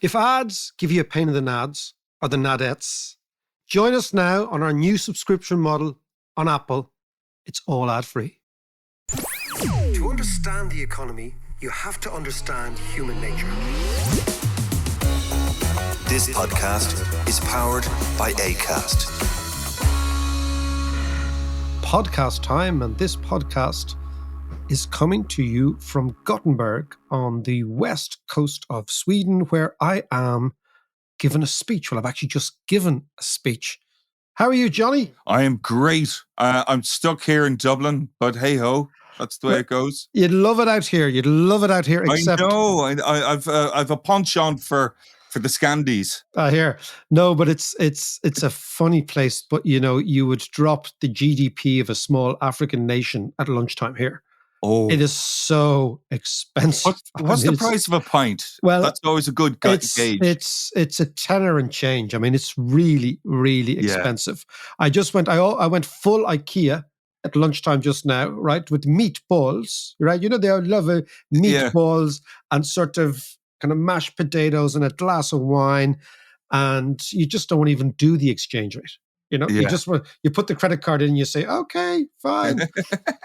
If ads give you a pain in the nads or the nadettes, join us now on our new subscription model on Apple. It's all ad-free. To understand the economy, you have to understand human nature. This podcast is powered by Acast. Podcast time, and this podcast is coming to you from Gothenburg on the west coast of Sweden, where I am giving a speech. Well, I've actually just given a speech. How are you, Johnny? I am great. I'm stuck here in Dublin, but hey-ho, that's the way it goes. You'd love it out here. You'd love it out here, except... I know. I've a penchant for the Scandies. Here. No, but it's a funny place, but you know, you would drop the GDP of a small African nation at lunchtime here. Oh, it is so expensive. What's the price of a pint? Well, that's always a good gauge. It's a tenner and change. I mean, it's really, really expensive. I went full IKEA at lunchtime just now, right, with meatballs, right? You know, they love meatballs and sort of kind of mashed potatoes and a glass of wine, and you just don't even do the exchange rate. You know, you put the credit card in and you say, okay, fine.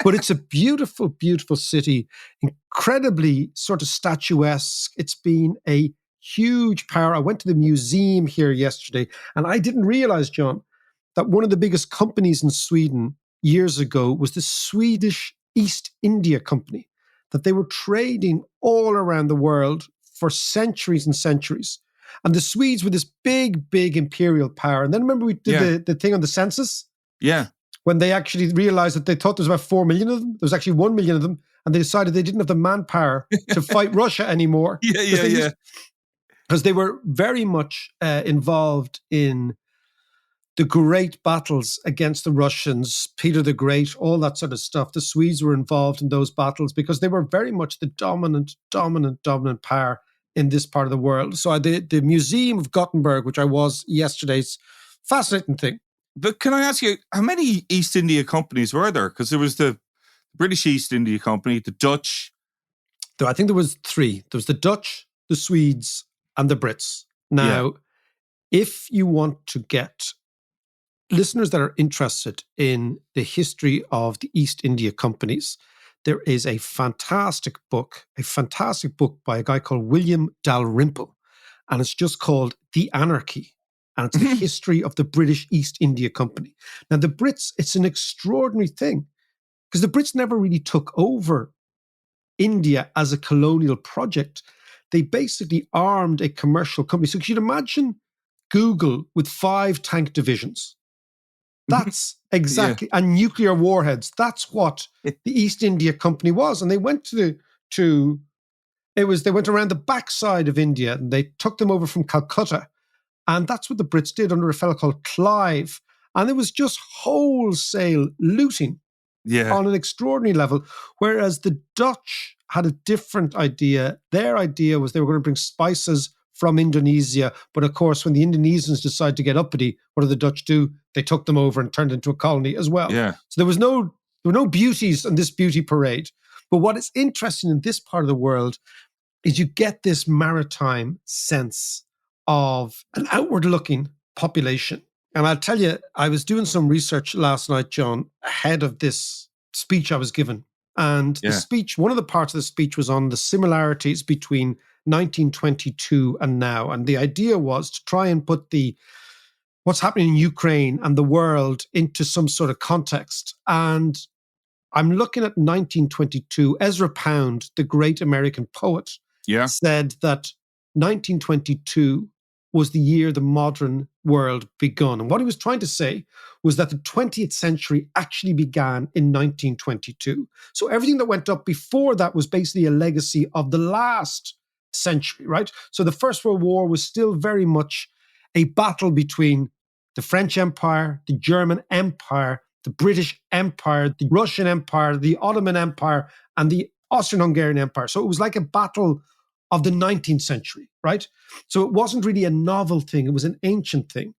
But it's a beautiful, beautiful city, incredibly sort of statuesque. It's been a huge power. I went to the museum here yesterday, and I didn't realize, John, that one of the biggest companies in Sweden years ago was the Swedish East India Company, that they were trading all around the world for centuries and centuries. And the Swedes were this big, big imperial power. And then remember we did the thing on the census? Yeah. When they actually realized that they thought there was about 4 million of them. There was actually 1 million of them. And they decided they didn't have the manpower to fight Russia anymore. Because they were very much involved in the great battles against the Russians, Peter the Great, all that sort of stuff. The Swedes were involved in those battles because they were very much the dominant power in this part of the world. So the Museum of Gothenburg, which I was yesterday's fascinating thing. But can I ask you, how many East India companies were there? Because there was the British East India Company, the Dutch. I think there was 3. There was the Dutch, the Swedes, and the Brits. Now, if you want to get listeners that are interested in the history of the East India companies, there is a fantastic book by a guy called William Dalrymple, and it's just called The Anarchy, and it's the history of the British East India Company. Now, the Brits, it's an extraordinary thing, because the Brits never really took over India as a colonial project. They basically armed a commercial company. So you'd imagine Google with 5 tank divisions. That's exactly, and nuclear warheads. That's what the East India Company was. And they went they went around the backside of India, and they took them over from Calcutta. And that's what the Brits did under a fellow called Clive. And it was just wholesale looting on an extraordinary level. Whereas the Dutch had a different idea. Their idea was they were going to bring spices from Indonesia. But of course, when the Indonesians decided to get uppity, what did the Dutch do? They took them over and turned it into a colony as well. Yeah. So there were no beauties in this beauty parade. But what is interesting in this part of the world is you get this maritime sense of an outward-looking population. And I'll tell you, I was doing some research last night, John, ahead of this speech I was given. And the speech, one of the parts of the speech was on the similarities between 1922 and now. And the idea was to try and put what's happening in Ukraine and the world into some sort of context. And I'm looking at 1922. Ezra Pound, the great American poet, said that 1922 was the year the modern world begun. And what he was trying to say was that the 20th century actually began in 1922. So everything that went up before that was basically a legacy of the last century, right? So the First World War was still very much a battle between the French Empire, the German Empire, the British Empire, the Russian Empire, the Ottoman Empire, and the Austrian-Hungarian Empire. So it was like a battle of the 19th century, right? So it wasn't really a novel thing. It was an ancient thing.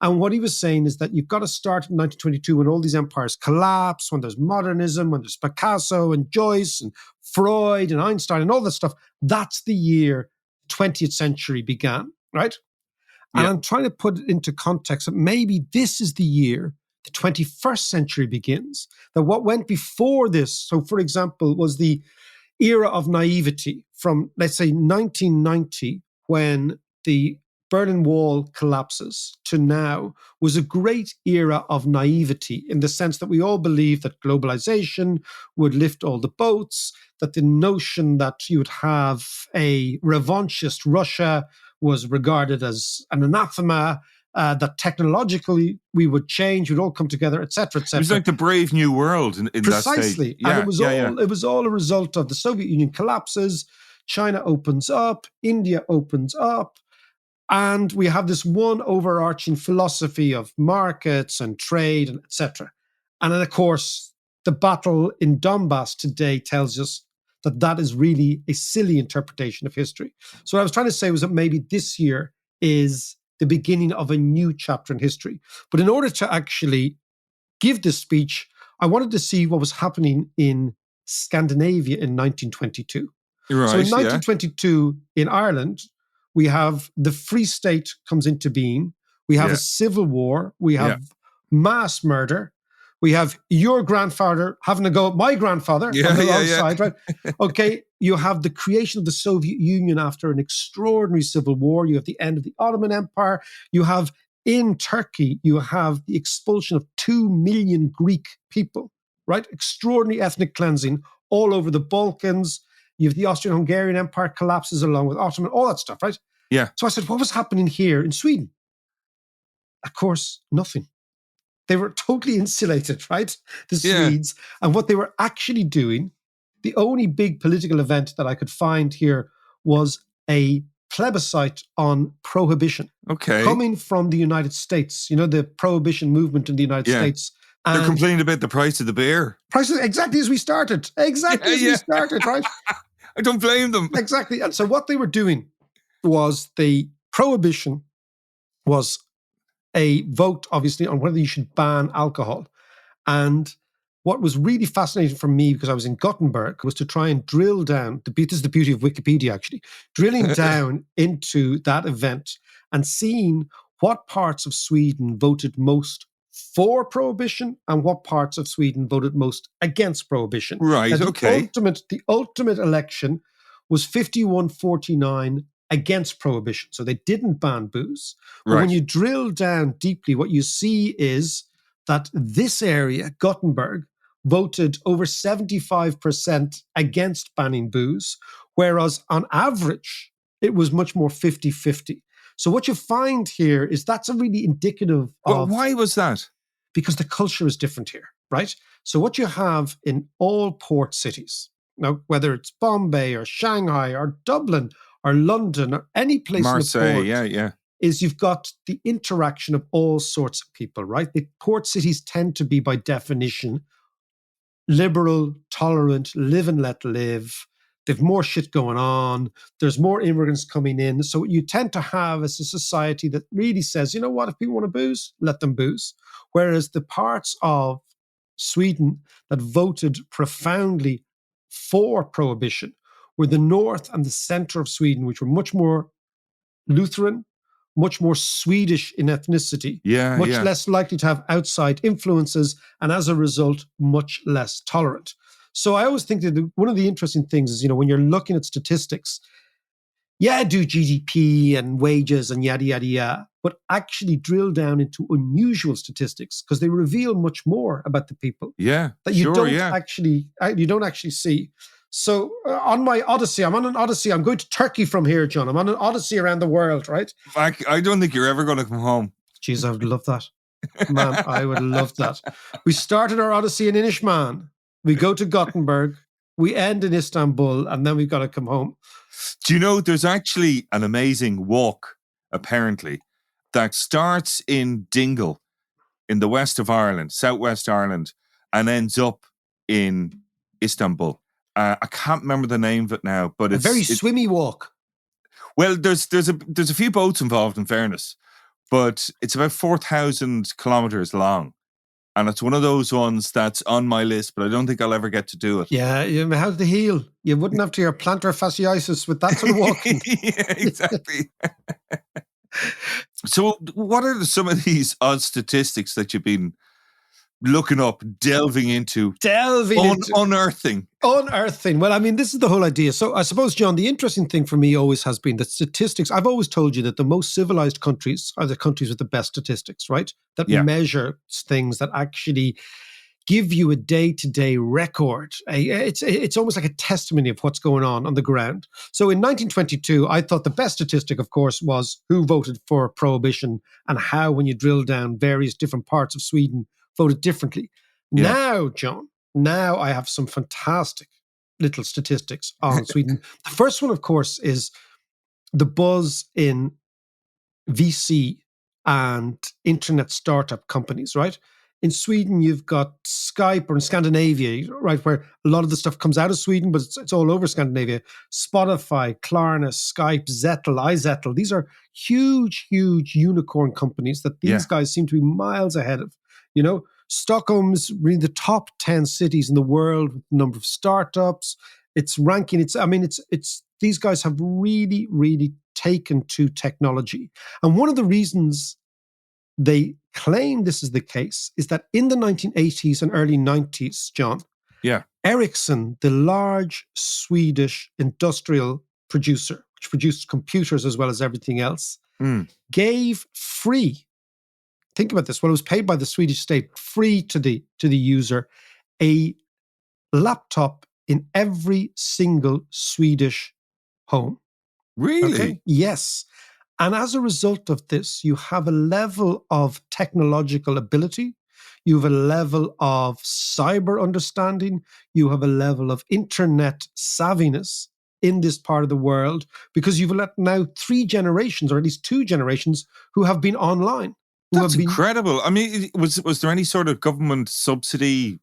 And what he was saying is that you've got to start in 1922 when all these empires collapse, when there's modernism, when there's Picasso and Joyce and Freud and Einstein and all this stuff. That's the year 20th century began, right? And Yeah. I'm trying to put it into context that maybe this is the year the 21st century begins. That what went before this, so for example, was the era of naivety from, let's say, 1990, when the Berlin Wall collapses, to now, was a great era of naivety in the sense that we all believed that globalization would lift all the boats, that the notion that you would have a revanchist Russia was regarded as an anathema, that technologically we would change, we'd all come together, etc., It was etc. like the Brave New World in that stage. Precisely. Yeah, And it was yeah. all a result of the Soviet Union collapses, China opens up, India opens up, and we have this one overarching philosophy of markets and trade and etc. And then, of course, the battle in Donbass today tells us that that is really a silly interpretation of history. So what I was trying to say was that maybe this year is the beginning of a new chapter in history. But in order to actually give this speech, I wanted to see what was happening in Scandinavia in 1922. Right, So in yeah. 1922 in Ireland, we have the Free State comes into being. We have Yeah. a civil war. We have Yeah. mass murder. We have your grandfather having a go at my grandfather Yeah, on the yeah, wrong yeah. side, right? Okay, you have the creation of the Soviet Union after an extraordinary civil war. You have the end of the Ottoman Empire. You have in Turkey, you have the expulsion of 2 million Greek people, right? Extraordinary ethnic cleansing all over the Balkans. You have the Austrian-Hungarian Empire collapses along with Ottoman, all that stuff, right? Yeah. So I said, what was happening here in Sweden? Of course, nothing. They were totally insulated, right? The Yeah. Swedes. And what they were actually doing, the only big political event that I could find here was a plebiscite on prohibition Okay. coming from the United States. You know, the prohibition movement in the United Yeah. States. They're And complaining about the price of the beer. prices exactly as we started. Exactly Yeah, as yeah. we started, right? I don't blame them. Exactly. And so what they were doing was the prohibition was a vote, obviously, on whether you should ban alcohol. And what was really fascinating for me, because I was in Gothenburg, was to try and drill down. This is the beauty of Wikipedia, actually, drilling down into that event and seeing what parts of Sweden voted most for prohibition and what parts of Sweden voted most against prohibition. Right, Now, okay. The ultimate election was 51-49 against prohibition. So they didn't ban booze. But when Right. you drill down deeply, what you see is that this area, Gothenburg, voted over 75% against banning booze, whereas on average, it was much more 50-50. So what you find here is that's a really indicative Well, of, why was that? because the culture is different here, right? So what you have in all port cities, now, whether it's Bombay or Shanghai or Dublin or London or any place in the Marseille, port, yeah. is you've got the interaction of all sorts of people, right? The port cities tend to be, by definition, liberal, tolerant, live and let live. They've more shit going on. There's more immigrants coming in. So what you tend to have is a society that really says, you know what, if people want to booze, let them booze. Whereas the parts of Sweden that voted profoundly for prohibition were the north and the center of Sweden, which were much more Lutheran, much more Swedish in ethnicity, Yeah, much yeah. less likely to have outside influences, and as a result, much less tolerant. So I always think that one of the interesting things is, you know, when you're looking at statistics, do GDP and wages and yada, yada, yada, but actually drill down into unusual statistics because they reveal much more about the people Yeah. that you don't yeah. actually see. So on my odyssey, I'm on an odyssey. I'm going to Turkey from here, John. I'm on an odyssey around the world, right? I don't think you're ever going to come home. Jeez, I would love that. Man, I would love that. We started our odyssey in Inishman. We go to Gothenburg. We end in Istanbul, and then we've got to come home. Do you know there's actually an amazing walk, apparently, that starts in Dingle in the west of Ireland, southwest Ireland, and ends up in Istanbul. I can't remember the name of it now, but A very swimmy walk. Well, there's a few boats involved, in fairness, but it's about 4,000 kilometers long. And it's one of those ones that's on my list, but I don't think I'll ever get to do it. Yeah, how's the heel? You wouldn't have to your plantar fasciitis with that sort of walking. Yeah, exactly. So what are some of these odd statistics that you've been looking up, delving into, unearthing? Unearthing. Well, I mean, this is the whole idea. So I suppose, John, the interesting thing for me always has been that statistics. I've always told you that the most civilized countries are the countries with the best statistics, right? That measure things, that actually give you a day-to-day record. It's almost like a testimony of what's going on the ground. So in 1922, I thought the best statistic, of course, was who voted for prohibition and how, when you drill down, various different parts of Sweden voted differently. Yeah. Now, John, I have some fantastic little statistics on Sweden. The first one, of course, is the buzz in VC and internet startup companies, right? In Sweden, you've got Skype, or in Scandinavia, right, where a lot of the stuff comes out of Sweden, but it's all over Scandinavia. Spotify, Klarna, Skype, Zettel, iZettel. These are huge, huge unicorn companies that these guys seem to be miles ahead of. You know, Stockholm's really the top 10 cities in the world with the number of startups. It's ranking. It's these guys have really, really taken to technology. And one of the reasons they claim this is the case is that in the 1980s and early 90s, John, Ericsson, the large Swedish industrial producer, which produced computers as well as everything else, gave free, think about this, well, it was paid by the Swedish state, free to the user, a laptop in every single Swedish home. Really? Okay? Yes. And as a result of this, you have a level of technological ability, you have a level of cyber understanding, you have a level of internet savviness in this part of the world, because you've let now 3 generations, or at least 2 generations, who have been online. That's incredible. I mean, was there any sort of government subsidy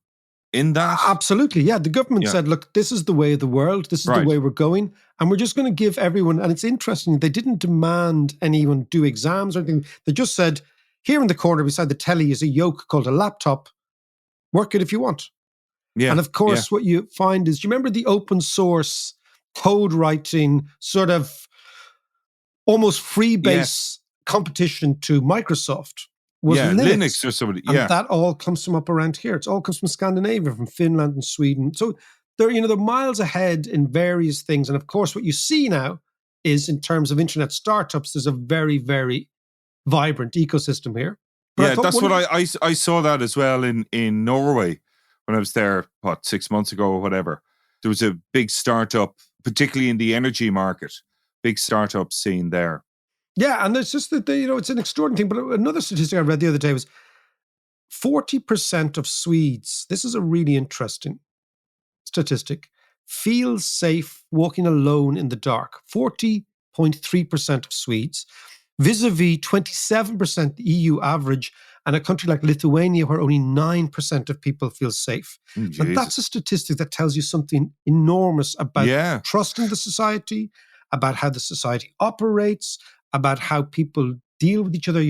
in that? Absolutely, yeah. The government said, look, this is the way of the world. This is the way we're going. And we're just going to give everyone, and it's interesting, they didn't demand anyone do exams or anything. They just said, here in the corner beside the telly is a yoke called a laptop. Work it if you want. Yeah. And of course, what you find is, do you remember the open source code writing sort of almost free base competition to Microsoft? Was Linux or somebody. And that all comes from up around here. It all comes from Scandinavia, from Finland and Sweden. So they're miles ahead in various things. And of course, what you see now is, in terms of internet startups, there's a very, very vibrant ecosystem here. But that's what I saw that as well in Norway when I was there, 6 months ago or whatever. There was a big startup, particularly in the energy market, big startup scene there. Yeah, and it's just that, it's an extraordinary thing. But another statistic I read the other day was 40% of Swedes, this is a really interesting statistic, feel safe walking alone in the dark. 40.3% of Swedes, vis-a-vis 27% the EU average, and a country like Lithuania where only 9% of people feel safe. And that's a statistic that tells you something enormous about trust in the society, about how the society operates, about how people deal with each other.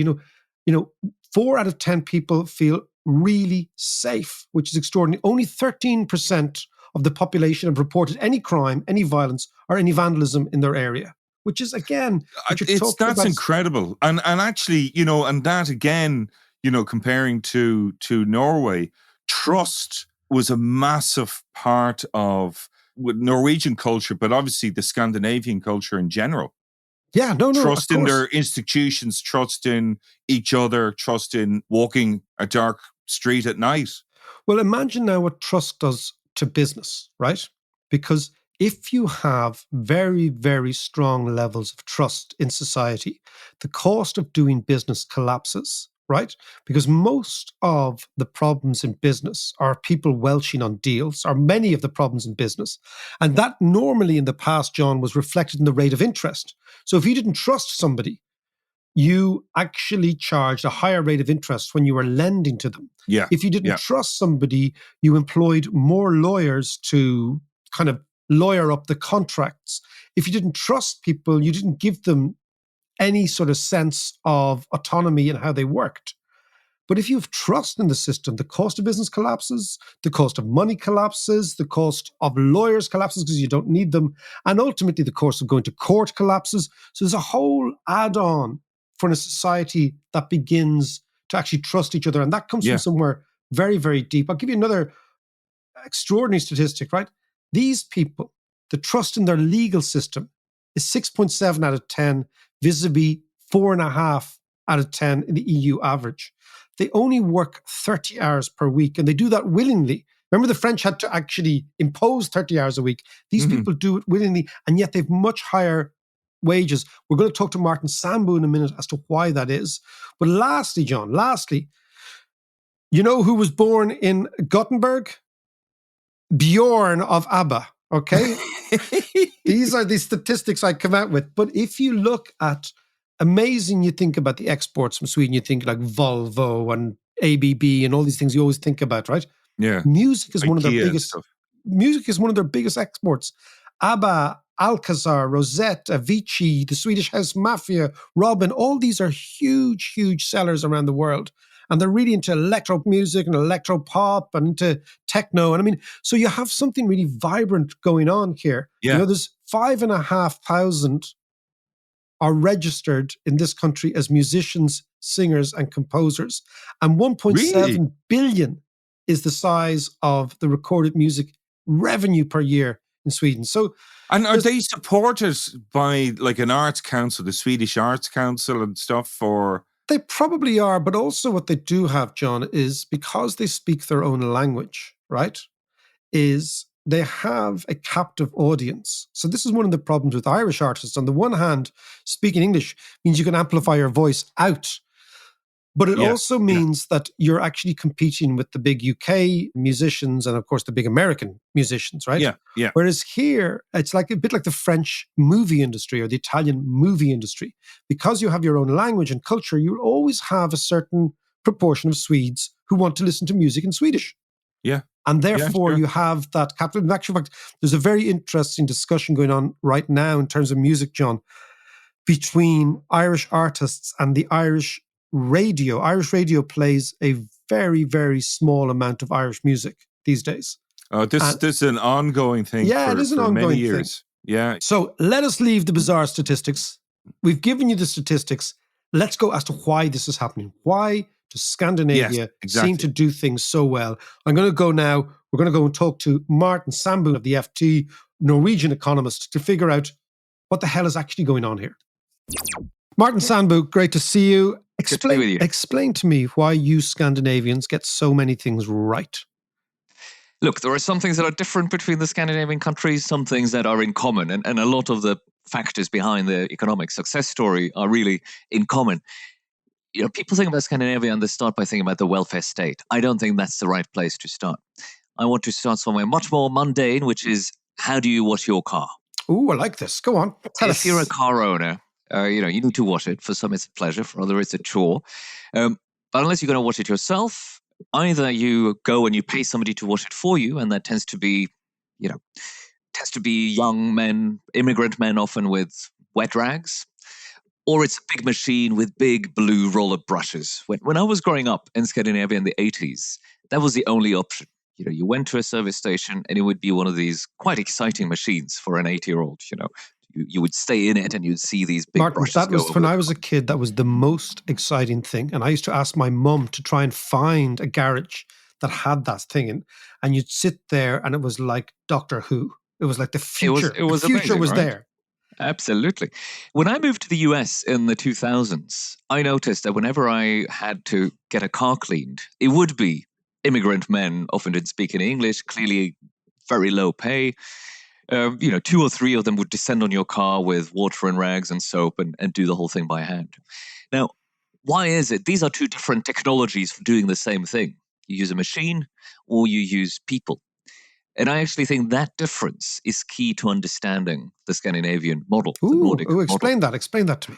4 out of 10 people feel really safe, which is extraordinary. Only 13% of the population have reported any crime, any violence, or any vandalism in their area, which is, again, that's incredible. And actually, and that again, comparing to Norway, trust was a massive part of Norwegian culture, but obviously the Scandinavian culture in general. Yeah, trust in their institutions, trust in each other, trust in walking a dark street at night. Well, imagine now what trust does to business, right? Because if you have very, very strong levels of trust in society, the cost of doing business collapses, right? Because most of the problems in business are people welching on deals, or many of the problems in business. And that normally in the past, John, was reflected in the rate of interest. So if you didn't trust somebody, you actually charged a higher rate of interest when you were lending to them. Yeah. If you didn't trust somebody, you employed more lawyers to kind of lawyer up the contracts. If you didn't trust people, you didn't give them any sort of sense of autonomy in how they worked. But if you have trust in the system, the cost of business collapses, the cost of money collapses, the cost of lawyers collapses because you don't need them, and ultimately the cost of going to court collapses. So there's a whole add-on for a society that begins to actually trust each other. And that comes from somewhere very, very deep. I'll give you another extraordinary statistic, right? These people, the trust in their legal system is 6.7 out of 10, vis-a-vis 4.5 out of 10 in the EU average. They only work 30 hours per week, and they do that willingly. Remember, the French had to actually impose 30 hours a week. These people do it willingly, and yet they've much higher wages. We're going to talk to Martin Sambu in a minute as to why that is. But lastly, John, you know who was born in Gothenburg? Bjorn of ABBA, okay? These are the statistics I come out with. But if you look at amazing, you think about the exports from Sweden, you think like Volvo and ABB and all these things you always think about, right? Yeah. Music is one of their IKEA and biggest stuff. music is one of their biggest exports. ABBA, Alcazar, Rosette, Avicii, the Swedish House Mafia, Robin, all these are huge, huge sellers around the world. And they're really into electro music and electro pop and into techno. And I mean, so you have something really vibrant going on here. Yeah. You know, there's 5,500 are registered in this country as musicians, singers, and composers. And 1.7 billion is the size of the recorded music revenue per year in Sweden. So, and are they supported by like an arts council, the Swedish Arts Council and stuff? Or they probably are, but also what they do have, John, is because they speak their own language, right? Is they have a captive audience. So this is one of the problems with Irish artists. On the one hand, speaking English means you can amplify your voice out. But it also means that you're actually competing with the big UK musicians and, of course, the big American musicians, right? Yeah. Whereas here, it's like a bit like the French movie industry or the Italian movie industry. Because you have your own language and culture, you'll always have a certain proportion of Swedes who want to listen to music in Swedish. Yeah. And therefore, you have that captive. In actual fact, there's a very interesting discussion going on right now in terms of music, John, between Irish artists and the Irish radio. Irish radio plays a very, very small amount of Irish music these days. Oh, this is an ongoing thing it is an for ongoing many years. Thing. Yeah. So let us leave the bizarre statistics. We've given you the statistics. Let's go as to why this is happening. Why does Scandinavia seem to do things so well? I'm going to go now. We're going to go and talk to Martin Sambu of the FT, Norwegian economist, to figure out what the hell is actually going on here. Martin Sambu, great to see you. Explain to me why you Scandinavians get so many things right. Look, there are some things that are different between the Scandinavian countries, some things that are in common, and a lot of the factors behind the economic success story are really in common. You know, people think about Scandinavia and they start by thinking about the welfare state. I don't think that's the right place to start. I want to start somewhere much more mundane, which is how do you wash your car? Ooh, I like this. Go on. Tell us. If you're a car owner, you need to wash it. For some, it's a pleasure. For others, it's a chore. But unless you're going to wash it yourself, either you go and you pay somebody to wash it for you, and that tends to be young men, immigrant men, often with wet rags, or it's a big machine with big blue roller brushes. When I was growing up in Scandinavia in the 80s, that was the only option. You know, you went to a service station and it would be one of these quite exciting machines for an 80-year-old, You would stay in it and you'd see these big brushes. That was when I was a kid, that was the most exciting thing. And I used to ask my mum to try and find a garage that had that thing in. And you'd sit there and it was like Doctor Who. It was like the future. It was the future amazing, was right? there. Absolutely. When I moved to the US in the 2000s, I noticed that whenever I had to get a car cleaned, it would be immigrant men, often didn't speak any English, clearly very low pay. 2 or 3 of them would descend on your car with water and rags and soap and do the whole thing by hand. Now, why is it? These are 2 different technologies for doing the same thing. You use a machine or you use people. And I actually think that difference is key to understanding the Scandinavian model, the Nordic model. Explain that to me.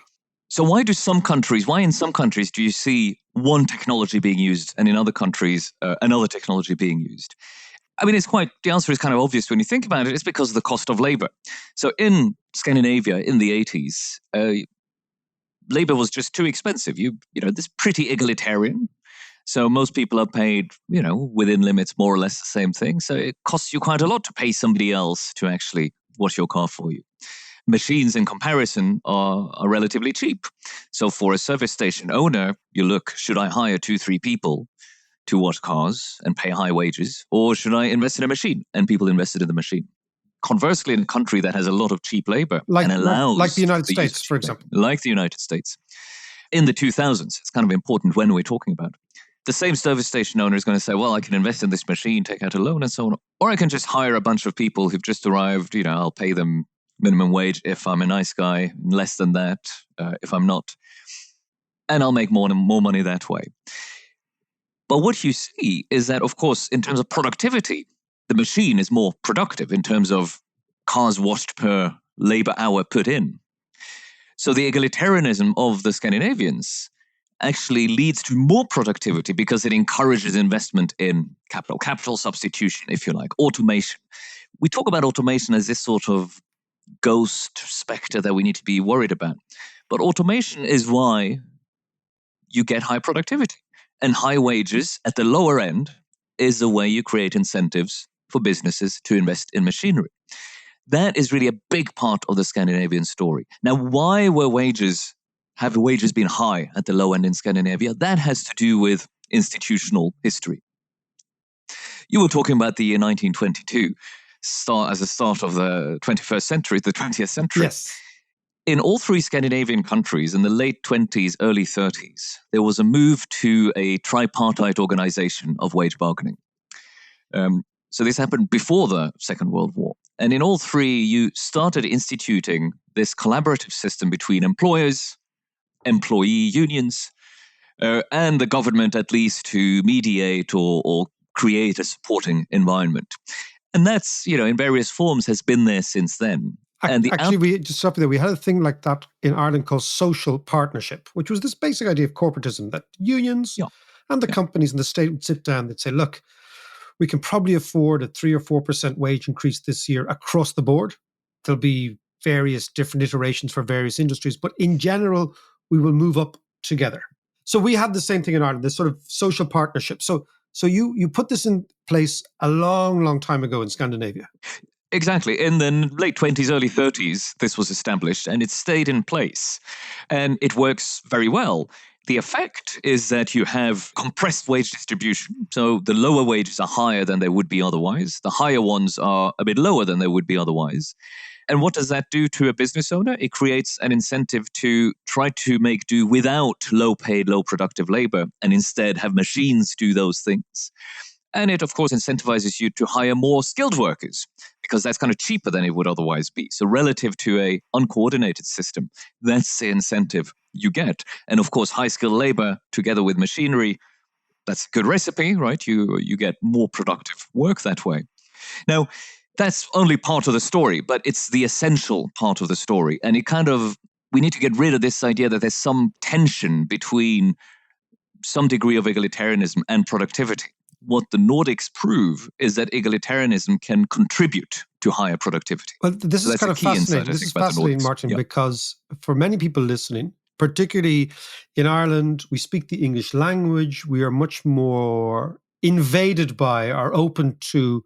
So why in some countries do you see one technology being used and in other countries another technology being used? I mean, the answer is kind of obvious when you think about it. It's because of the cost of labor. So in Scandinavia in the 80s, labor was just too expensive. This pretty egalitarian. So most people are paid, within limits, more or less the same thing. So it costs you quite a lot to pay somebody else to actually wash your car for you. Machines in comparison are relatively cheap. So for a service station owner, you look, should I hire 2-3 people to wash cars and pay high wages, or should I invest in a machine? And people invested in the machine. Conversely, in a country that has a lot of cheap labor and allows like the United the use of States, cheap for labor, example. like the United States, in the 2000s, it's kind of important when we're talking about. The same service station owner is going to say, well, I can invest in this machine, take out a loan and so on, or I can just hire a bunch of people who've just arrived, I'll pay them minimum wage if I'm a nice guy, less than that if I'm not, and I'll make more money that way. But what you see is that, of course, in terms of productivity, the machine is more productive in terms of cars washed per labor hour put in. So the egalitarianism of the Scandinavians actually leads to more productivity because it encourages investment in capital substitution, if you like, automation. We talk about automation as this sort of ghost specter that we need to be worried about. But automation is why you get high productivity. And high wages at the lower end is the way you create incentives for businesses to invest in machinery. That is really a big part of the Scandinavian story. Now, why have wages been high at the low end in Scandinavia? That has to do with institutional history. You were talking about the year 1922, as the start of the 21st century, the 20th century. Yes. In all 3 Scandinavian countries in the late 20s, early 30s, there was a move to a tripartite organization of wage bargaining. So this happened before the Second World War. And in all 3, you started instituting this collaborative system between employers, employee unions, and the government, at least, to mediate or create a supporting environment. And that's, in various forms has been there since then. And we just stop there. We had a thing like that in Ireland called social partnership, which was this basic idea of corporatism, that unions and the companies and the state would sit down. They'd say, look, we can probably afford a 3 or 4% wage increase this year across the board. There'll be various different iterations for various industries, but in general, we will move up together. So we had the same thing in Ireland, this sort of social partnership. So you put this in place a long, long time ago in Scandinavia. Exactly. In the late 20s, early 30s, this was established and it stayed in place. And it works very well. The effect is that you have compressed wage distribution. So the lower wages are higher than they would be otherwise. The higher ones are a bit lower than they would be otherwise. And what does that do to a business owner? It creates an incentive to try to make do without low-paid, low-productive labor and instead have machines do those things. And it, of course, incentivizes you to hire more skilled workers because that's kind of cheaper than it would otherwise be. So relative to a uncoordinated system, that's the incentive you get. And of course, high-skilled labor together with machinery, that's a good recipe, right? You get more productive work that way. Now, that's only part of the story, but it's the essential part of the story. And we need to get rid of this idea that there's some tension between some degree of egalitarianism and productivity. What the Nordics prove is that egalitarianism can contribute to higher productivity. Well, this is kind of fascinating. This is fascinating, Martin, because for many people listening, particularly in Ireland, we speak the English language. We are much more invaded by or open to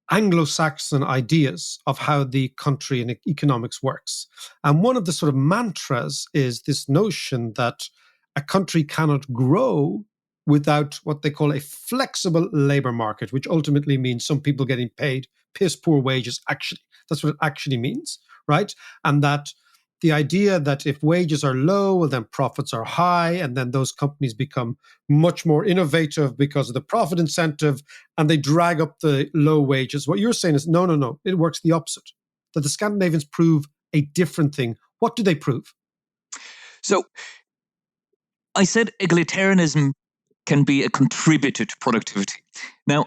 Anglo-Saxon ideas of how the country and economics works. And one of the sort of mantras is this notion that a country cannot grow without what they call a flexible labor market, which ultimately means some people getting paid piss poor wages. Actually, that's what it actually means, right? And that the idea that if wages are low, well, then profits are high, and then those companies become much more innovative because of the profit incentive, and they drag up the low wages. What you're saying is, no, it works the opposite, that the Scandinavians prove a different thing. What do they prove? So I said egalitarianism can be a contributor to productivity. Now,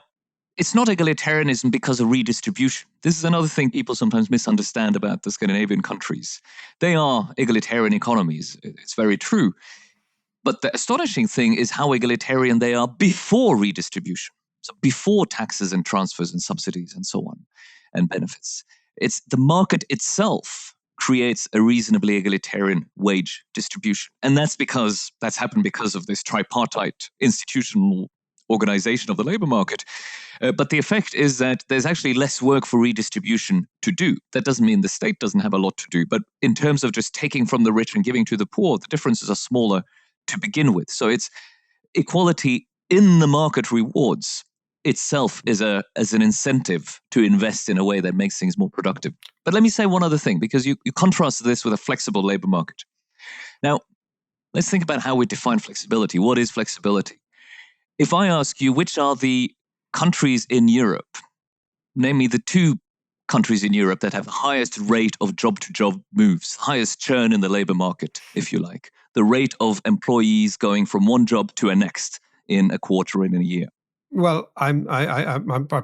it's not egalitarianism because of redistribution. This is another thing people sometimes misunderstand about the Scandinavian countries. They are egalitarian economies. It's very true. But the astonishing thing is how egalitarian they are before redistribution. So before taxes and transfers and subsidies and so on, and benefits. It's the market itself creates a reasonably egalitarian wage distribution. And that's happened because of this tripartite institutional organization of the labor market. But the effect is that there's actually less work for redistribution to do. That doesn't mean the state doesn't have a lot to do, but in terms of just taking from the rich and giving to the poor, the differences are smaller to begin with. So it's equality in the market rewards itself as an incentive to invest in a way that makes things more productive. But let me say one other thing, because you contrast this with a flexible labor market. Now, let's think about how we define flexibility. What is flexibility? If I ask you which are the countries in Europe, name me the two countries in Europe that have the highest rate of job-to-job moves, highest churn in the labor market, if you like, the rate of employees going from one job to a next in a quarter and in a year. Well, I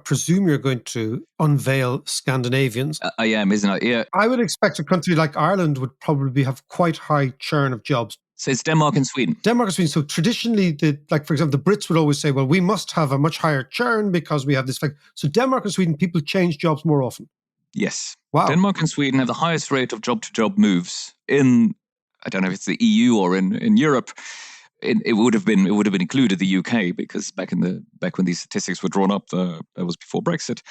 presume you're going to unveil Scandinavians. I am, isn't I? Yeah. I would expect a country like Ireland would probably have quite high churn of jobs. So it's Denmark and Sweden. Denmark and Sweden. So traditionally, for example, the Brits would always say, well, we must have a much higher churn because we have this. So Denmark and Sweden, people change jobs more often. Yes. Wow. Denmark and Sweden have the highest rate of job-to-job moves in, I don't know if it's the EU or in Europe. It would have been included the UK, because back when these statistics were drawn up, that was before Brexit.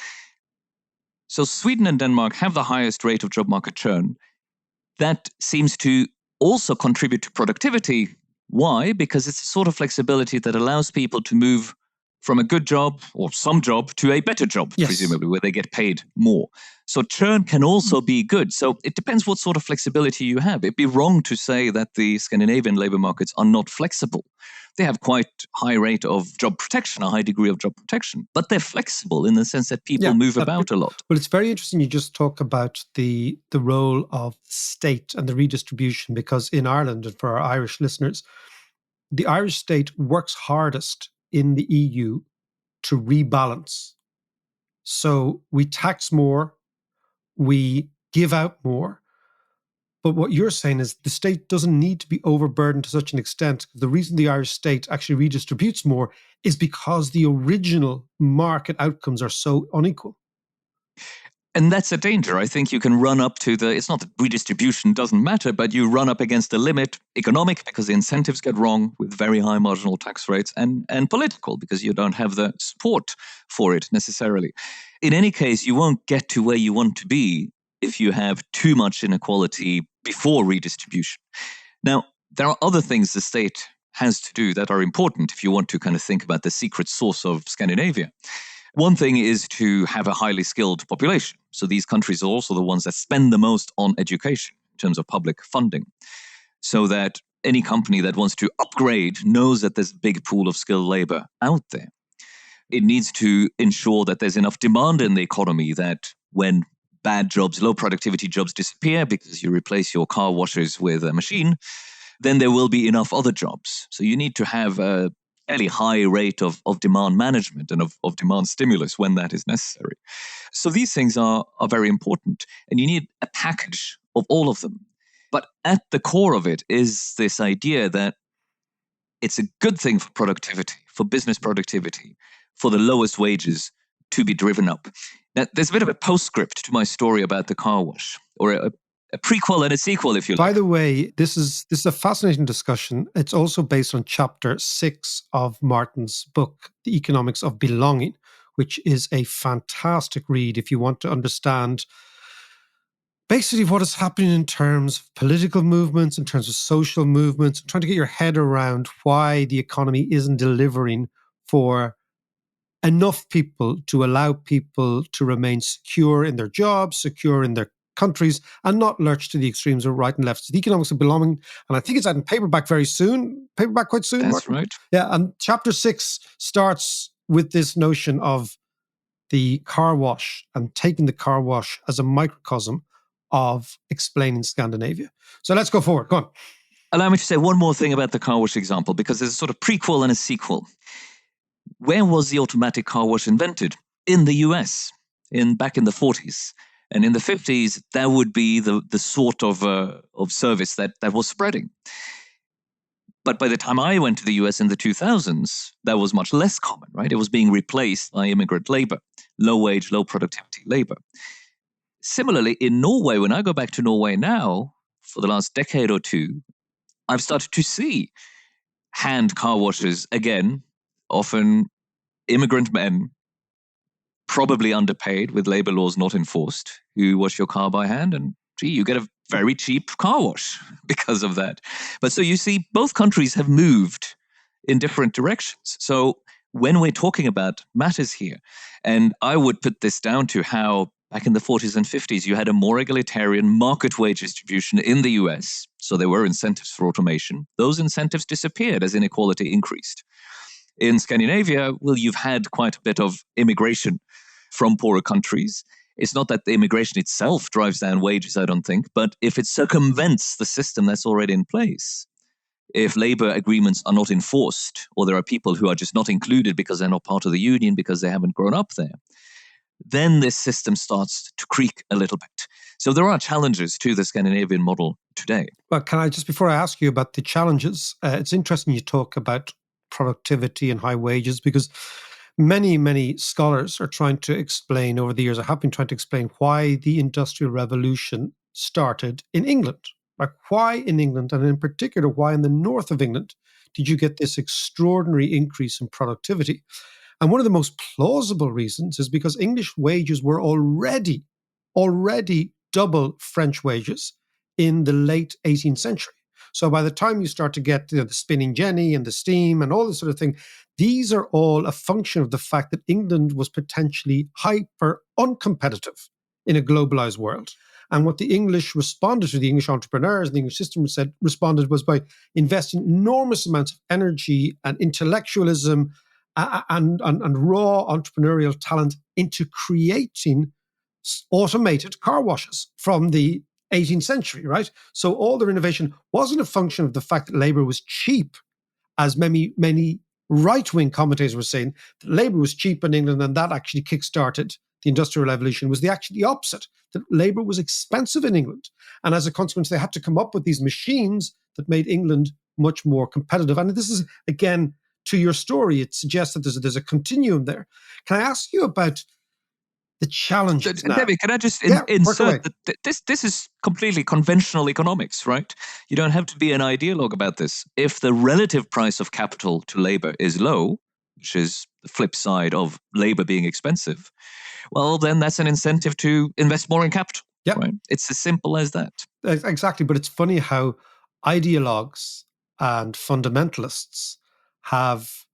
So Sweden and Denmark have the highest rate of job market churn. That seems to also contribute to productivity. Why? Because it's a sort of flexibility that allows people to move from a good job or some job to a better job, yes, presumably, where they get paid more. So churn can also be good. So it depends what sort of flexibility you have. It'd be wrong to say that the Scandinavian labor markets are not flexible. They have quite high rate of job protection, a high degree of job protection, but they're flexible in the sense that people move about a lot. Well, it's very interesting you just talk about the role of state and the redistribution, because in Ireland, and for our Irish listeners, the Irish state works hardest in the EU to rebalance. So we tax more, we give out more. But what you're saying is the state doesn't need to be overburdened to such an extent. The reason the Irish state actually redistributes more is because the original market outcomes are so unequal. And that's a danger. I think you can run up to it's not that redistribution doesn't matter, but you run up against the limit, economic, because the incentives get wrong with very high marginal tax rates, and political, because you don't have the support for it necessarily. In any case, you won't get to where you want to be if you have too much inequality before redistribution. Now, there are other things the state has to do that are important if you want to kind of think about the secret sauce of Scandinavia. One thing is to have a highly skilled population. So these countries are also the ones that spend the most on education in terms of public funding, so that any company that wants to upgrade knows that there's a big pool of skilled labor out there. It needs to ensure that there's enough demand in the economy that when bad jobs, low productivity jobs disappear because you replace your car washers with a machine, then there will be enough other jobs. So you need to have a fairly high rate of demand management and of demand stimulus when that is necessary. So these things are very important, and you need a package of all of them. But at the core of it is this idea that it's a good thing for productivity, for business productivity, for the lowest wages to be driven up. Now, there's a bit of a postscript to my story about the car wash, or a prequel and a sequel, if you like. By the way, this is a fascinating discussion. It's also based on chapter 6 of Martin's book, The Economics of Belonging, which is a fantastic read if you want to understand basically what is happening in terms of political movements, in terms of social movements, trying to get your head around why the economy isn't delivering for enough people to allow people to remain secure in their jobs, secure in their countries, and not lurch to the extremes of right and left. So the Economics of Belonging, and I think it's out in paperback quite soon. That's Martin? Right. Yeah, and chapter 6 starts with this notion of the car wash and taking the car wash as a microcosm of explaining Scandinavia. So let's go forward. Go on. Allow me to say one more thing about the car wash example, because there's a sort of prequel and a sequel. Where was the automatic car wash invented? In the US, back in the 40s. And in the 50s, that would be the sort of service that was spreading. But by the time I went to the US in the 2000s, that was much less common, right? It was being replaced by immigrant labor, low wage, low productivity labor. Similarly, in Norway, when I go back to Norway now, for the last decade or two, I've started to see hand car washes again, often immigrant men, probably underpaid with labor laws not enforced, who wash your car by hand, and gee, you get a very cheap car wash because of that. But so you see, both countries have moved in different directions. So when we're talking about matters here, and I would put this down to how back in the 40s and 50s, you had a more egalitarian market wage distribution in the US. So there were incentives for automation. Those incentives disappeared as inequality increased. In Scandinavia, well, you've had quite a bit of immigration from poorer countries. It's not that the immigration itself drives down wages, I don't think, but if it circumvents the system that's already in place, if labor agreements are not enforced, or there are people who are just not included because they're not part of the union, because they haven't grown up there, then this system starts to creak a little bit. So there are challenges to the Scandinavian model today. Well, can I just, before I ask you about the challenges, it's interesting you talk about productivity and high wages, because many scholars are trying to explain over the years, or have been trying to explain, why the Industrial Revolution started in England. Like, why in England, and in particular, why in the north of England did you get this extraordinary increase in productivity? And one of the most plausible reasons is because English wages were already double French wages in the late 18th century. So by the time you start to get the spinning jenny and the steam and all this sort of thing, these are all a function of the fact that England was potentially hyper uncompetitive in a globalized world. And what the English responded to, the English entrepreneurs, the English system responded was by investing enormous amounts of energy and intellectualism and raw entrepreneurial talent into creating automated car washes from the 18th century, right? So all their innovation wasn't a function of the fact that labor was cheap, as many right-wing commentators were saying, that labor was cheap in England and that actually kickstarted the Industrial Revolution. Was actually the opposite, that labor was expensive in England. And as a consequence, they had to come up with these machines that made England much more competitive. And this is, again, to your story, it suggests that there's a continuum there. Can I ask you about the challenges now? David, can I just Yeah, work away. insert that this is completely conventional economics, right? You don't have to be an ideologue about this. If the relative price of capital to labor is low, which is the flip side of labor being expensive, well, then that's an incentive to invest more in capital. Yep. Right? It's as simple as that. Exactly. But it's funny how ideologues and fundamentalists have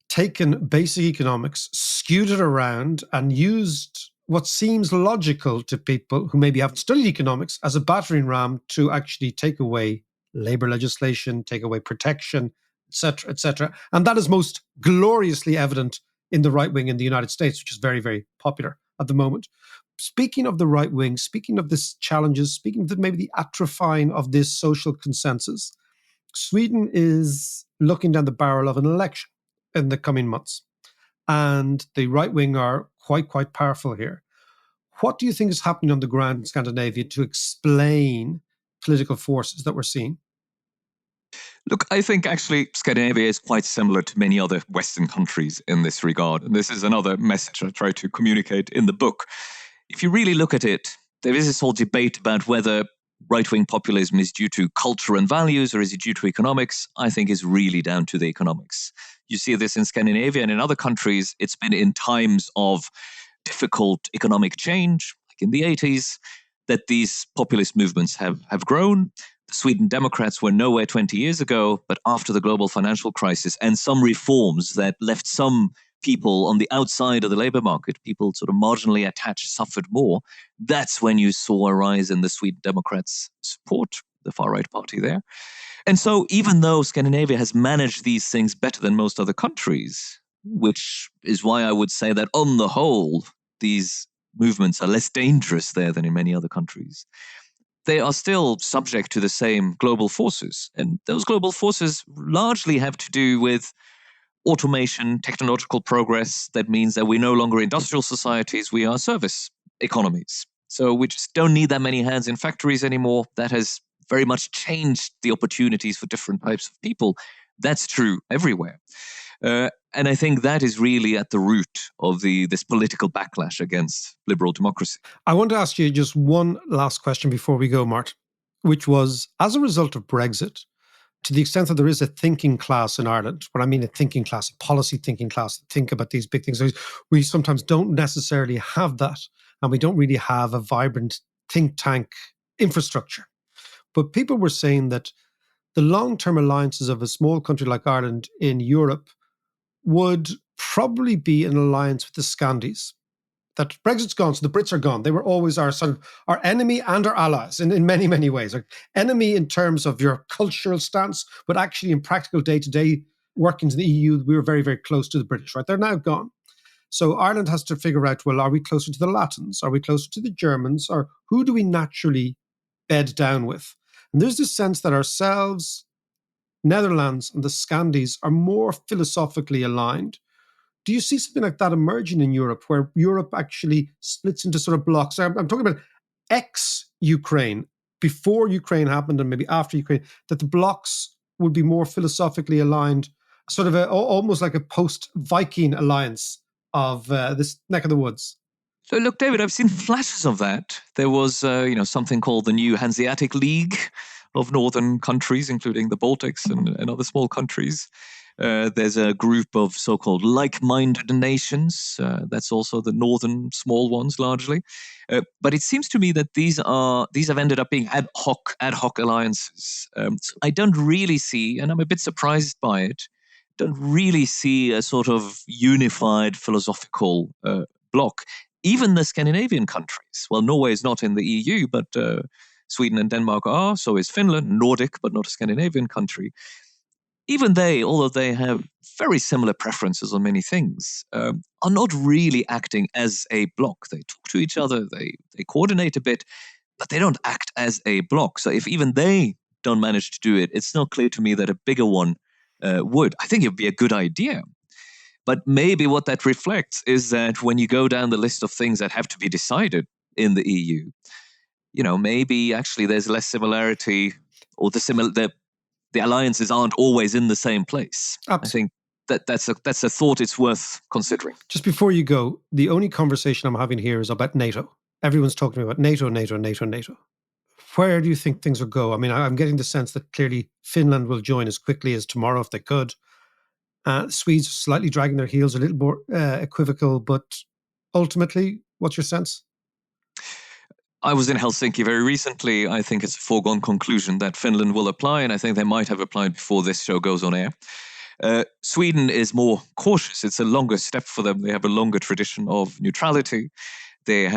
taken basic economics, skewed it around, and used what seems logical to people who maybe haven't studied economics as a battering ram to actually take away labor legislation, take away protection, etc., etc. And that is most gloriously evident in the right wing in the United States, which is very, very popular at the moment. Speaking of the right wing, speaking of this challenges, speaking of maybe the atrophying of this social consensus, Sweden is looking down the barrel of an election in the coming months. And the right wing are quite powerful here. What do you think is happening on the ground in Scandinavia to explain political forces that we're seeing? Look, I think actually Scandinavia is quite similar to many other Western countries in this regard. And this is another message I try to communicate in the book. If you really look at it, there is this whole debate about whether right-wing populism is due to culture and values or is it due to economics. I think is really down to the economics. You see this in Scandinavia and in other countries. It's been in times of difficult economic change, like in the 80s, that these populist movements have grown. The Sweden Democrats were nowhere 20 years ago, but after the global financial crisis and some reforms that left some people on the outside of the labor market, people sort of marginally attached, suffered more. That's when you saw a rise in the Sweden Democrats' support, the far-right party there. And so even though Scandinavia has managed these things better than most other countries, which is why I would say that on the whole, these movements are less dangerous there than in many other countries, they are still subject to the same global forces. And those global forces largely have to do with automation, technological progress. That means that we're no longer industrial societies, we are service economies. So we just don't need that many hands in factories anymore. That has very much changed the opportunities for different types of people. That's true everywhere. And I think that is really at the root of this political backlash against liberal democracy. I want to ask you just one last question before we go, Mart, which was, as a result of Brexit, to the extent that there is a thinking class in Ireland, what I mean a thinking class, a policy thinking class, that think about these big things, we sometimes don't necessarily have that, and we don't really have a vibrant think tank infrastructure. But people were saying that the long-term alliances of a small country like Ireland in Europe would probably be an alliance with the Scandies. That Brexit's gone, so the Brits are gone. They were always our sort of our enemy and our allies in many, many ways. Our enemy in terms of your cultural stance, but actually in practical day-to-day workings in the EU, we were very, very close to the British, right? They're now gone. So Ireland has to figure out, well, are we closer to the Latins? Are we closer to the Germans? Or who do we naturally bed down with? And there's this sense that ourselves, Netherlands, and the Scandies are more philosophically aligned. Do you see something like that emerging in Europe, where Europe actually splits into sort of blocks? I'm talking about ex-Ukraine, before Ukraine happened and maybe after Ukraine, that the blocks would be more philosophically aligned, sort of almost like a post-Viking alliance of this neck of the woods. So look, David, I've seen flashes of that. There was, something called the new Hanseatic League of northern countries, including the Baltics and other small countries. There's a group of so-called like-minded nations. That's also the northern small ones, largely. But it seems to me that these have ended up being ad hoc alliances. So I don't really see, and I'm a bit surprised by it, don't really see a sort of unified philosophical bloc. Even the Scandinavian countries. Well, Norway is not in the EU, but Sweden and Denmark are. So is Finland, Nordic, but not a Scandinavian country. Even they, although they have very similar preferences on many things, are not really acting as a bloc. They talk to each other, they coordinate a bit, but they don't act as a bloc. So if even they don't manage to do it, it's not clear to me that a bigger one would. I think it would be a good idea. But maybe what that reflects is that when you go down the list of things that have to be decided in the EU, maybe actually there's less similarity, or the alliances aren't always in the same place. Absolutely. I think that's a thought it's worth considering. Just before you go, the only conversation I'm having here is about NATO. Everyone's talking about NATO. Where do you think things will go? I mean, I'm getting the sense that clearly Finland will join as quickly as tomorrow if they could. Swedes slightly dragging their heels, a little more equivocal, but ultimately, what's your sense? I was in Helsinki very recently. I think it's a foregone conclusion that Finland will apply, and I think they might have applied before this show goes on air. Sweden is more cautious. It's a longer step for them. They have a longer tradition of neutrality. They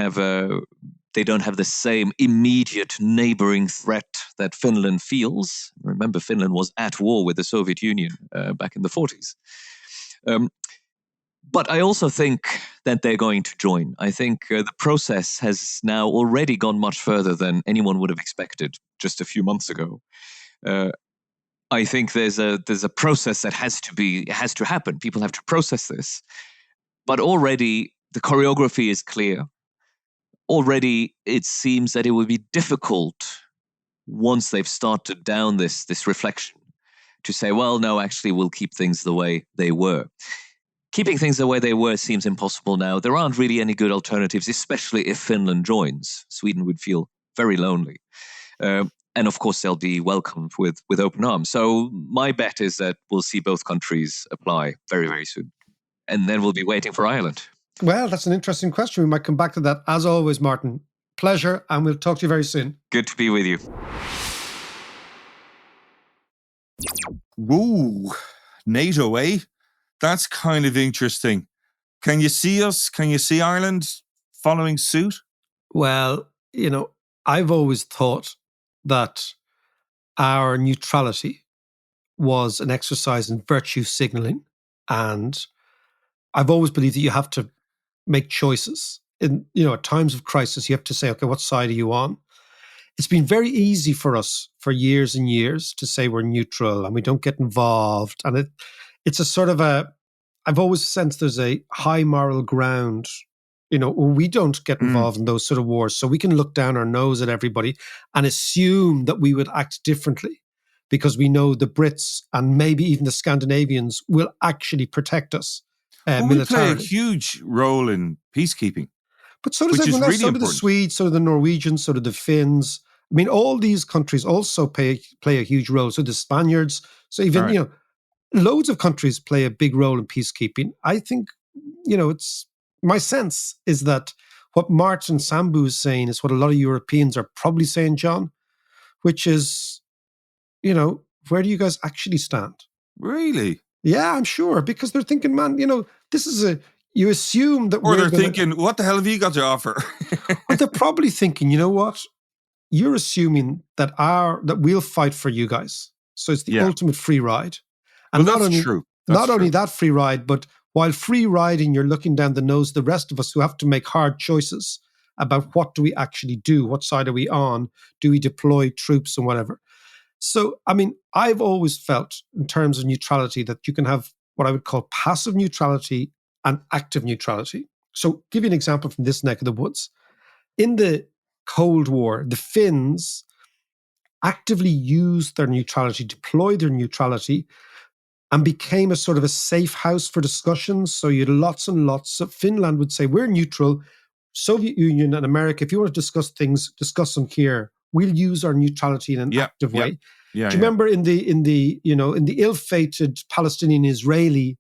don't have the same immediate neighboring threat that Finland feels. Remember, Finland was at war with the Soviet Union back in the 40s. But I also think that they're going to join. I think the process has now already gone much further than anyone would have expected just a few months ago. I think there's a process that has to happen. People have to process this. But already the choreography is clear. Already it seems that it would be difficult once they've started down this reflection to say, well, no, actually we'll keep things the way they were. Keeping things the way they were seems impossible now. There aren't really any good alternatives, especially if Finland joins. Sweden would feel very lonely. And of course, they'll be welcomed with open arms. So my bet is that we'll see both countries apply very, very soon. And then we'll be waiting for Ireland. Well, that's an interesting question. We might come back to that. As always, Martin, pleasure, and we'll talk to you very soon. Good to be with you. Woo, NATO, eh? That's kind of interesting. Can you see us? Can you see Ireland following suit? Well, I've always thought that our neutrality was an exercise in virtue signaling. And I've always believed that you have to make choices. At times of crisis, you have to say, okay, what side are you on? It's been very easy for us for years and years to say we're neutral and we don't get involved. And it's a sort of I've always sensed there's a high moral ground, we don't get involved in those sort of wars. So we can look down our nose at everybody and assume that we would act differently. because we know the Brits and maybe even the Scandinavians will actually protect us Well, we play a militarily. huge role in peacekeeping. But so does which is everyone else. really So do the important. Swedes, so do the Norwegians, so do the Finns. I mean, all these countries also play a huge role. So the Spaniards, so even, Right. loads of countries play a big role in peacekeeping. I think, it's my sense is that what Martin Sambu is saying is what a lot of Europeans are probably saying, John, which is, where do you guys actually stand? Really? Yeah, I'm sure, because they're thinking, man, this is you assume that Or we're they're gonna, thinking, what the hell have you got to offer? or they're probably thinking, you know what? You're assuming that we'll fight for you guys. So it's the Yeah. ultimate free ride. Well, And that's true. not only that free ride, but while free riding, you're looking down the nose of the rest of us who have to make hard choices about what do we actually do? What side are we on? Do we deploy troops and whatever? So, I mean, I've always felt in terms of neutrality that you can have what I would call passive neutrality and active neutrality. So, give you an example from this neck of the woods. In the Cold War, the Finns actively used their neutrality, deployed their neutrality, and became a sort of a safe house for discussions. So you had lots and lots of Finland would say, we're neutral. Soviet Union and America, if you want to discuss things, discuss them here. We'll use our neutrality in an active way. Yeah. Do you remember in the ill-fated Palestinian-Israeli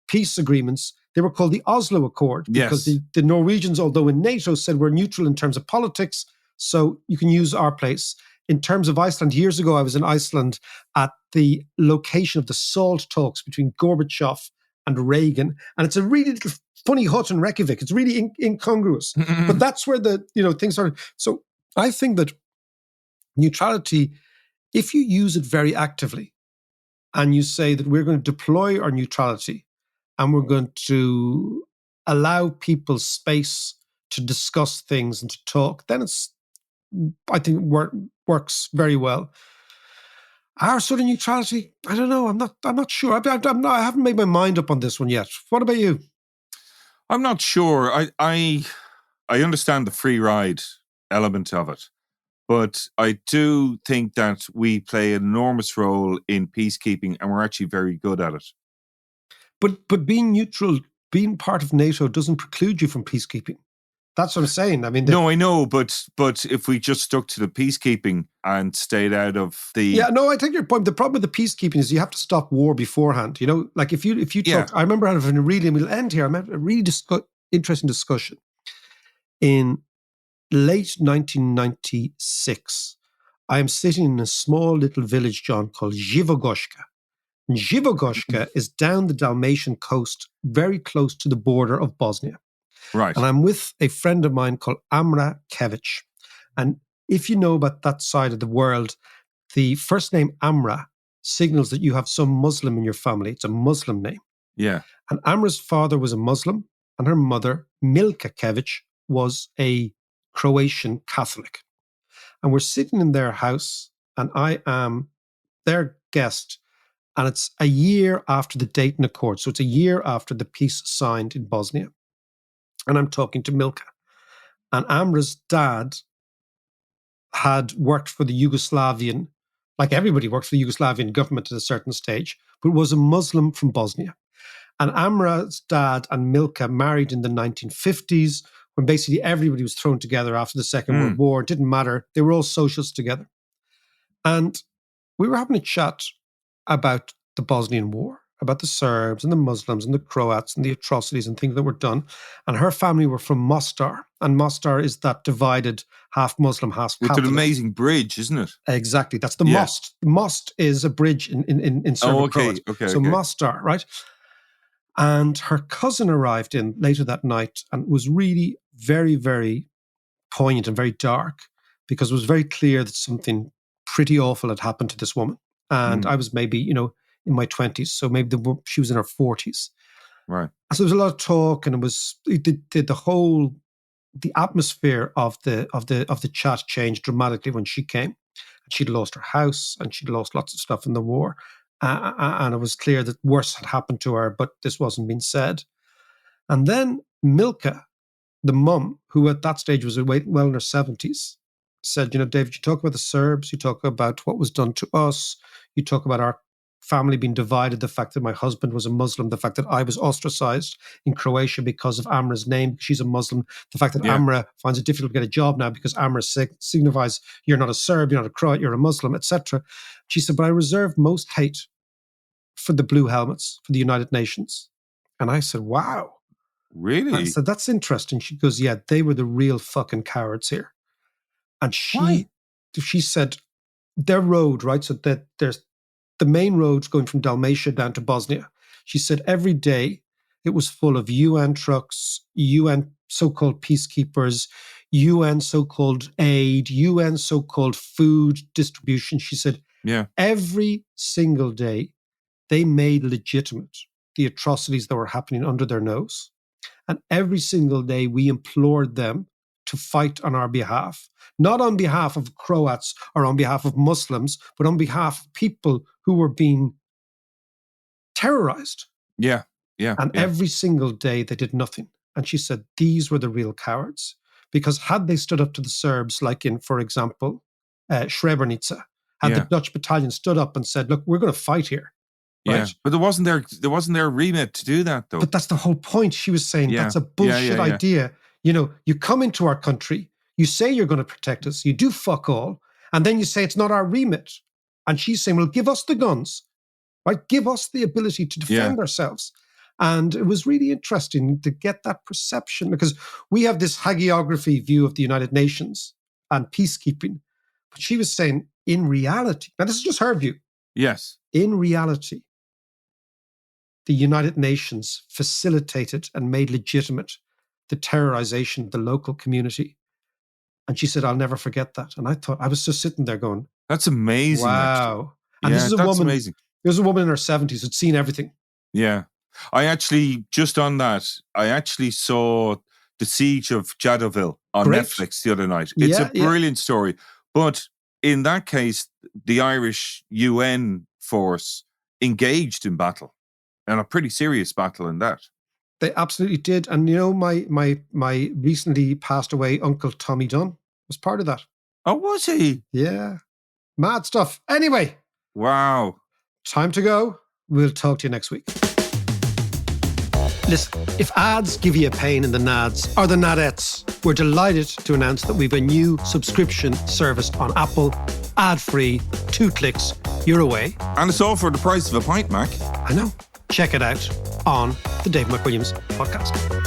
peace agreements, they were called the Oslo Accord because Yes. the Norwegians, although in NATO, said we're neutral in terms of politics, so you can use our place. In terms of Iceland, years ago, I was in Iceland at the location of the SALT talks between Gorbachev and Reagan, and it's a really little funny hut in Reykjavik. It's really incongruous, but that's where the things are. So I think that neutrality, if you use it very actively, and you say that we're going to deploy our neutrality, and we're going to allow people space to discuss things and to talk, then I think works very well. Our sort of neutrality, I don't know. I'm not sure. I haven't made my mind up on this one yet. What about you? I'm not sure. I understand the free ride element of it, but I do think that we play an enormous role in peacekeeping, and we're actually very good at it. But being neutral, being part of NATO, doesn't preclude you from peacekeeping. That's what I'm saying. I mean, no, I know, but if we just stuck to the peacekeeping and stayed out of the I take your point. The problem with the peacekeeping is you have to stop war beforehand. Like if you talk, I remember having we'll end here. I remember a really interesting discussion in late 1996. I am sitting in a small little village, John, called Živogoška. And Živogoška is down the Dalmatian coast, very close to the border of Bosnia. Right. And I'm with a friend of mine called Amra Kevic. And if you know about that side of the world, the first name Amra signals that you have some Muslim in your family. It's a Muslim name. Yeah. And Amra's father was a Muslim, and her mother, Milka Kevic, was a Croatian Catholic. And we're sitting in their house, and I am their guest. And it's a year after the Dayton Accord. So it's a year after the peace signed in Bosnia. And I'm talking to Milka. And Amra's dad had worked for the Yugoslavian, like everybody worked for the Yugoslavian government at a certain stage, but was a Muslim from Bosnia. And Amra's dad and Milka married in the 1950s, when basically everybody was thrown together after the Second World War. It didn't matter. They were all socialists together. And we were having a chat about the Bosnian War, about the Serbs and the Muslims and the Croats and the atrocities and things that were done. And her family were from Mostar. And Mostar is that divided half Muslim, half Catholic. With an amazing bridge, isn't it? Exactly. That's the Most. Most is a bridge in Serbo Croat. So Mostar, right? And her cousin arrived in later that night and was really very, very poignant and very dark, because it was very clear that something pretty awful had happened to this woman. And I was maybe, in my 20s. So maybe she was in her 40s. Right. So there was a lot of talk, and it was the atmosphere of the chat changed dramatically when she came. She'd lost her house and she'd lost lots of stuff in the war. And it was clear that worse had happened to her, but this wasn't being said. And then Milka, the mum, who at that stage was well in her 70s, said, David, you talk about the Serbs, you talk about what was done to us, you talk about our family being divided, the fact that my husband was a Muslim, the fact that I was ostracized in Croatia because of Amra's name, she's a Muslim, the fact that Amra finds it difficult to get a job now because Amra signifies you're not a Serb, you're not a Croat, you're a Muslim, etc. She said, but I reserve most hate for the blue helmets, for the United Nations. And I said, wow. Really? I said, that's interesting. She goes, yeah, they were the real fucking cowards here. And she said, their road, right? So that there's the main roads going from Dalmatia down to Bosnia. She said every day it was full of UN trucks, UN so-called peacekeepers, UN so-called aid, UN so-called food distribution. She said, every single day they made legitimate the atrocities that were happening under their nose. And every single day we implored them to fight on our behalf, not on behalf of Croats or on behalf of Muslims, but on behalf of people who were being terrorized. And every single day they did nothing. And she said, these were the real cowards. Because had they stood up to the Serbs, like in, for example, Srebrenica, had the Dutch battalion stood up and said, look, we're going to fight here. Right? Yeah, but there wasn't their remit to do that, though. But that's the whole point. She was saying that's a bullshit idea. You come into our country, you say you're going to protect us, you do fuck all, and then you say it's not our remit. And she's saying, well, give us the guns, right? Give us the ability to defend ourselves. And it was really interesting to get that perception, because we have this hagiography view of the United Nations and peacekeeping. But she was saying, in reality, now this is just her view. Yes. In reality, the United Nations facilitated and made legitimate the terrorization of the local community. And she said, I'll never forget that. And I was just sitting there going, that's amazing. Wow. Actually. And this is a woman, amazing. There's a woman in her 70s who'd seen everything. Yeah. I actually saw The Siege of Jadoville on Netflix the other night. It's a brilliant story. But in that case, the Irish UN force engaged in battle, and a pretty serious battle in that. They absolutely did. And my recently passed away uncle Tommy Dunn was part of that. Oh, was he? Yeah. Mad stuff. Anyway. Wow. Time to go. We'll talk to you next week. Listen, if ads give you a pain in the nads or the nadettes, we're delighted to announce that we've a new subscription service on Apple, ad-free, 2 clicks, you're away. And it's all for the price of a pint, Mac. I know. Check it out on the Dave McWilliams podcast.